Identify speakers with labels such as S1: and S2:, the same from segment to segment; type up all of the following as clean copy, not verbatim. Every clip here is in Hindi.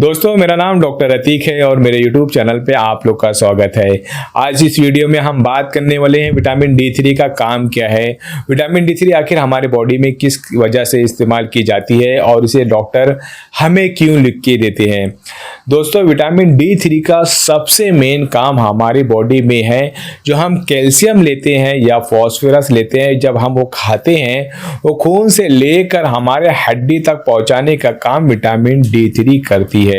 S1: दोस्तों, मेरा नाम डॉक्टर अतीक है और मेरे YouTube चैनल पे आप लोग का स्वागत है। आज इस वीडियो में हम बात करने वाले हैं विटामिन D3 का काम क्या है, विटामिन D3 आखिर हमारे बॉडी में किस वजह से इस्तेमाल की जाती है और इसे डॉक्टर हमें क्यों लिख के देते हैं। दोस्तों, विटामिन D3 का सबसे मेन काम हमारी बॉडी में है। जो हम कैल्शियम लेते हैं या फॉस्फोरस लेते हैं, जब हम वो खाते हैं, वो खून से लेकर हमारे हड्डी तक पहुंचाने का काम विटामिन D3 करती है।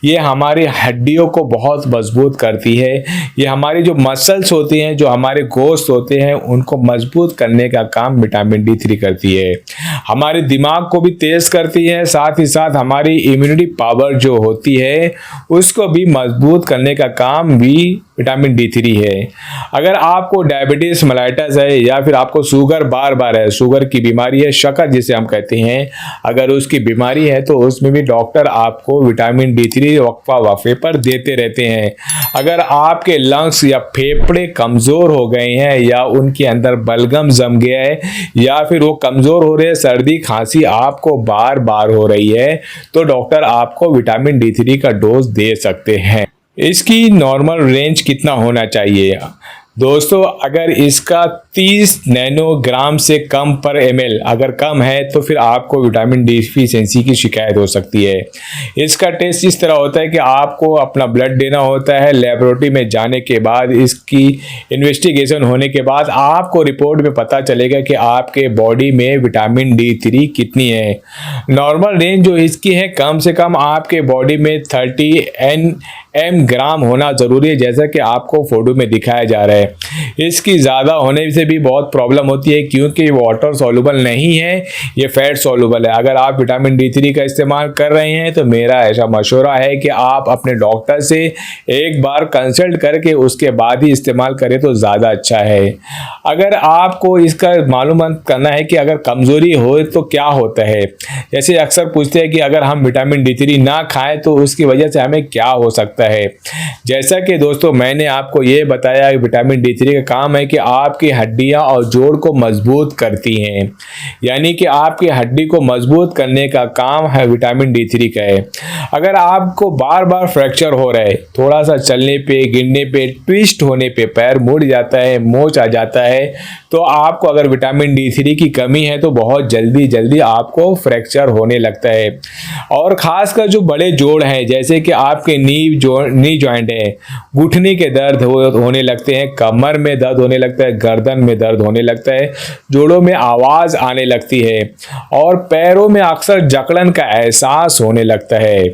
S1: ये हमारी हड्डियों को बहुत मजबूत करती है। ये हमारी जो मसल्स होती हैं, जो हमारे गोश्त होते हैं, उनको मजबूत करने का काम विटामिन D3 करती है। हमारे दिमाग को भी तेज करती है, साथ ही साथ हमारी इम्यूनिटी पावर जो होती है उसको भी मजबूत करने का काम भी विटामिन D3 है। अगर आपको डायबिटीज मेलाइटस है या फिर आपको शुगर बार बार है, शुगर की बीमारी है, शक्कर जिसे हम कहते हैं, अगर उसकी बीमारी है तो उसमें भी डॉक्टर आपको विटामिन D3 वक्फा वक्फे पर देते रहते हैं। अगर आपके लंग्स या फेफड़े कमज़ोर हो गए हैं या उनके अंदर बलगम जम गया है या फिर वो कमज़ोर हो रहे हैं, सर्दी खांसी आपको बार बार हो रही है, तो डॉक्टर आपको विटामिन D3 का डोज दे सकते हैं। इसकी नॉर्मल रेंज कितना होना चाहिए दोस्तों? अगर इसका 30 नैनोग्राम से कम पर ml अगर कम है तो फिर आपको विटामिन डिफिशियंसी की शिकायत हो सकती है। इसका टेस्ट इस तरह होता है कि आपको अपना ब्लड देना होता है। लेबोरेटरी में जाने के बाद, इसकी इन्वेस्टिगेशन होने के बाद आपको रिपोर्ट में पता चलेगा कि आपके बॉडी में विटामिन D3 कितनी है। नॉर्मल रेंज जो इसकी है, कम से कम आपके बॉडी में 30 nm होना ज़रूरी है, जैसा कि आपको फोटो में दिखाया जा रहा है। इसकी ज़्यादा होने से भी बहुत प्रॉब्लम होती है, क्योंकि वाटर सॉल्युबल नहीं है, ये फैट सॉल्युबल है। अगर आप विटामिन D3 का इस्तेमाल कर रहे हैं तो मेरा ऐसा मशवरा है कि आप अपने डॉक्टर से एक बार कंसल्ट करके उसके बाद ही इस्तेमाल करें तो ज़्यादा अच्छा है। अगर आपको इसका मालूम करना है कि अगर कमज़ोरी हो तो क्या होता है, जैसे अक्सर पूछते हैं कि अगर हम विटामिन D3 ना खाएं तो उसकी वजह से हमें क्या हो सकता है। जैसा कि दोस्तों मैंने आपको ये बताया, विटामिन D3 का काम है कि आपकी हड्डियां और जोड़ को मजबूत करती हैं, यानी कि आपकी हड्डी को मजबूत करने का काम है विटामिन D3 का है। अगर आपको बार बार फ्रैक्चर हो रहा है, थोड़ा सा चलने पे, गिरने पे, ट्विस्ट होने पे पैर मुड़ जाता है, मोच आ जाता है, तो आपको अगर विटामिन D3 की कमी है तो बहुत जल्दी आपको फ्रैक्चर होने लगता है। और खासकर जो बड़े जोड़ हैं, जैसे कि आपके नी जॉइंट है, घुटने के दर्द होने लगते हैं, कमर में दर्द होने लगता है, गर्दन में दर्द होने लगता है, जोड़ों में आवाज़ आने लगती है और पैरों में अक्सर जकड़न का एहसास होने लगता है।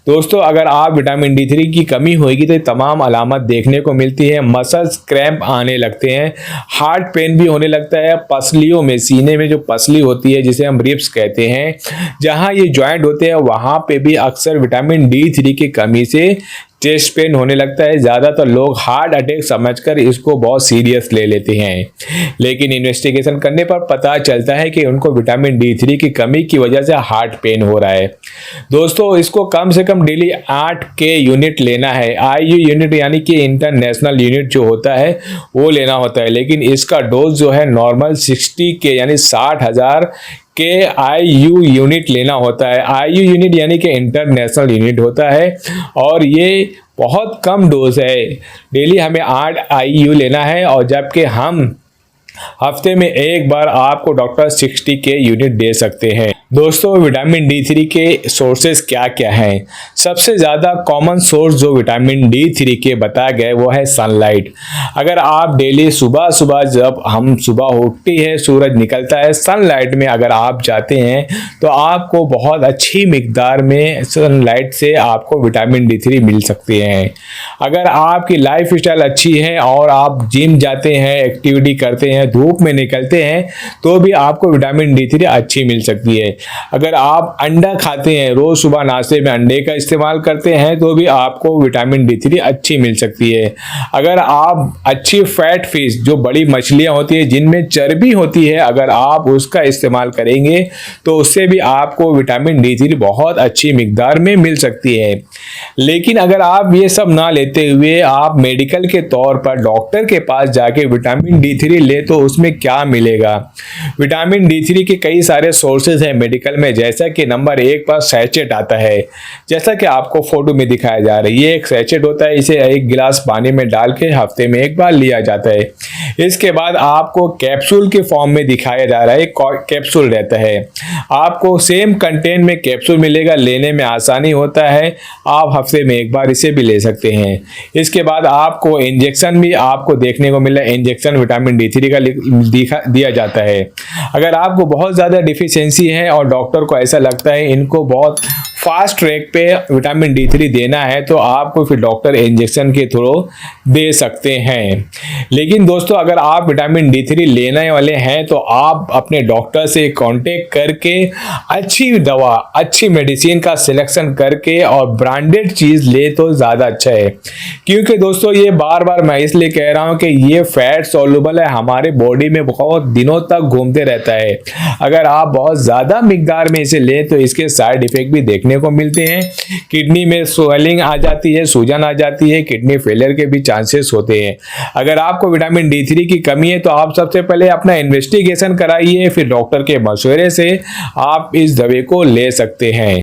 S1: दोस्तों, अगर आप विटामिन D3 की कमी होगी तो तमाम अलामत देखने को मिलती है। मसल्स क्रैम्प आने लगते हैं, हार्ट पेन भी होने लगता है, पसलियों में, सीने में जो पसली होती है जिसे हम रिब्स कहते हैं, जहां ये जॉइंट होते हैं वहां पे भी अक्सर विटामिन D3 की कमी से चेस्ट पेन होने लगता है। ज़्यादातर लोग हार्ट अटैक समझकर इसको बहुत सीरियस ले लेते हैं, लेकिन इन्वेस्टिगेशन करने पर पता चलता है कि उनको विटामिन D3 की कमी की वजह से हार्ट पेन हो रहा है। दोस्तों, इसको कम से कम डेली 8 के यूनिट लेना है। IU यूनिट यानी कि इंटरनेशनल यूनिट जो होता है वो लेना होता है, लेकिन इसका डोज जो है नॉर्मल 60 के यानी 60,000 के IU यूनिट लेना होता है। IU यूनिट यानी कि इंटरनेशनल यूनिट होता है और ये बहुत कम डोज है। डेली हमें 8 IU लेना है, और जबकि हम हफ्ते में एक बार आपको डॉक्टर 60 के यूनिट दे सकते हैं। दोस्तों, विटामिन D3 के सोर्सेज क्या क्या हैं? सबसे ज़्यादा कॉमन सोर्स जो विटामिन D3 के बताए गए वो है सनलाइट। अगर आप डेली सुबह सुबह, जब हम सुबह उठती है, सूरज निकलता है, सनलाइट में अगर आप जाते हैं तो आपको बहुत अच्छी मिकदार में सनलाइट से आपको विटामिन D3 मिल सकते हैं। अगर आपकी लाइफ स्टाइल अच्छी है और आप जिम जाते हैं, एक्टिविटी करते हैं, धूप में निकलते हैं, तो भी आपको विटामिन D3 अच्छी मिल सकती है। अगर आप अंडा खाते हैं, रोज सुबह नाश्ते में अंडे का इस्तेमाल करते हैं, तो भी आपको विटामिन D3 अच्छी मिल सकती है। अगर आप अच्छी फैट फिश, जो बड़ी मछलियां होती है जिनमें चर्बी होती है, अगर आप उसका इस्तेमाल करेंगे तो उससे भी आपको विटामिन D3 बहुत अच्छी मिकदार में मिल सकती है। लेकिन अगर आप ये सब ना लेते हुए आप मेडिकल के तौर पर डॉक्टर के पास जाके विटामिन D3 ले तो उसमें क्या मिलेगा। विटामिन D3 के कई सारे सोर्सेज हैं मेडिकल में, जैसा कि नंबर 1 पर सैचेट आता है, जैसा कि आपको फोटो में दिखाया जा रहा है। ये एक सैचेट होता है, इसे एक गिलास पानी में डाल के हफ्ते में एक बार लिया जाता है। इसके बाद आपको कैप्सूल के फॉर्म में दिखाया जा रहा है, एक कैप्सूल रहता है, आपको सेम कंटेंट में कैप्सूल मिलेगा, लेने में आसानी होता है, आप हफ्ते में एक बार इसे भी ले सकते हैं। इसके बाद आपको इंजेक्शन भी आपको देखने को मिला, इंजेक्शन विटामिन D3 का दिया जाता है। अगर आपको बहुत ज़्यादा डिफिशियंसी है और डॉक्टर को ऐसा लगता है इनको बहुत फास्ट ट्रैक पे विटामिन D3 देना है, तो आपको फिर डॉक्टर इंजेक्शन के थ्रू दे सकते हैं। लेकिन दोस्तों अगर आप विटामिन D3 लेने वाले हैं तो आप अपने डॉक्टर से कांटेक्ट करके अच्छी दवा, अच्छी मेडिसिन का सिलेक्शन करके और ब्रांडेड चीज़ ले तो ज़्यादा अच्छा है। क्योंकि दोस्तों ये बार बार मैं इसलिए कह रहा हूँ कि ये फैट सॉल्युबल है, हमारे बॉडी में बहुत दिनों तक घूमते रहता है। अगर आप बहुत ज़्यादा मिकदार में इसे लें तो इसके साइड इफेक्ट भी देखने को मिलते हैं। किडनी में स्वेलिंग आ जाती है, सूजन आ जाती है, किडनी फेलियर के भी चांसेस होते हैं। अगर आपको विटामिन D3 की कमी है तो आप सबसे पहले अपना इन्वेस्टिगेशन कराइए, फिर डॉक्टर के मशवरे से आप इस दवाई को ले सकते हैं।